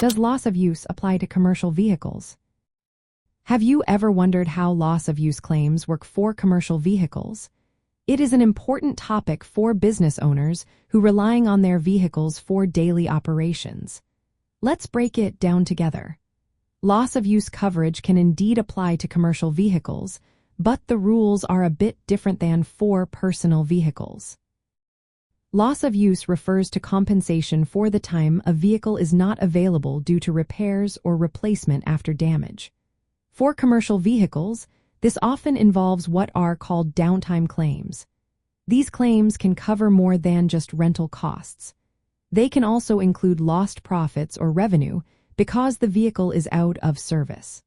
Does loss of use apply to commercial vehicles? Have you ever wondered how loss of use claims work for commercial vehicles? It is an important topic for business owners who relying on their vehicles for daily operations. Let's break it down together. Loss of use coverage can indeed apply to commercial vehicles, but the rules are a bit different than for personal vehicles. Loss of use refers to compensation for the time a vehicle is not available due to repairs or replacement after damage. For commercial vehicles, this often involves what are called downtime claims. These claims can cover more than just rental costs. They can also include lost profits or revenue because the vehicle is out of service.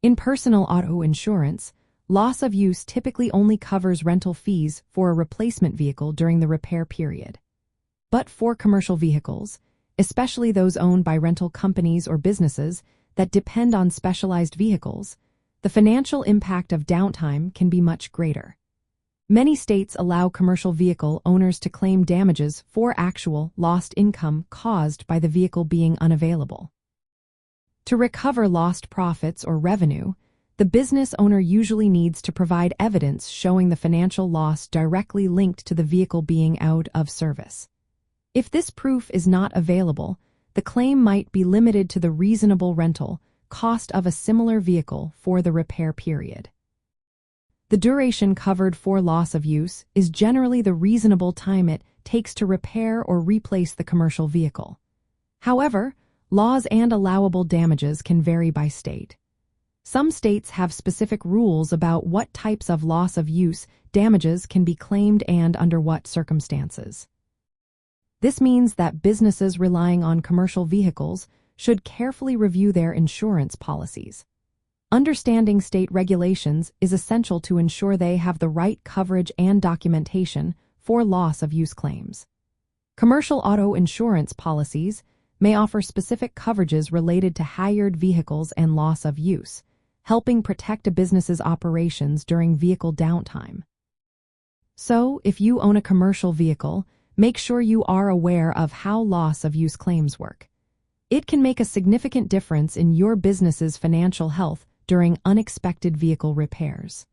In personal auto insurance, loss of use typically only covers rental fees for a replacement vehicle during the repair period. But for commercial vehicles, especially those owned by rental companies or businesses that depend on specialized vehicles, the financial impact of downtime can be much greater. Many states allow commercial vehicle owners to claim damages for actual lost income caused by the vehicle being unavailable. To recover lost profits or revenue, the business owner usually needs to provide evidence showing the financial loss directly linked to the vehicle being out of service. If this proof is not available, the claim might be limited to the reasonable rental cost of a similar vehicle for the repair period. The duration covered for loss of use is generally the reasonable time it takes to repair or replace the commercial vehicle. However, laws and allowable damages can vary by state. Some states have specific rules about what types of loss of use damages can be claimed and under what circumstances. This means that businesses relying on commercial vehicles should carefully review their insurance policies. Understanding state regulations is essential to ensure they have the right coverage and documentation for loss of use claims. Commercial auto insurance policies may offer specific coverages related to hired vehicles and loss of use, helping protect a business's operations during vehicle downtime. So, if you own a commercial vehicle, make sure you are aware of how loss of use claims work. It can make a significant difference in your business's financial health during unexpected vehicle repairs.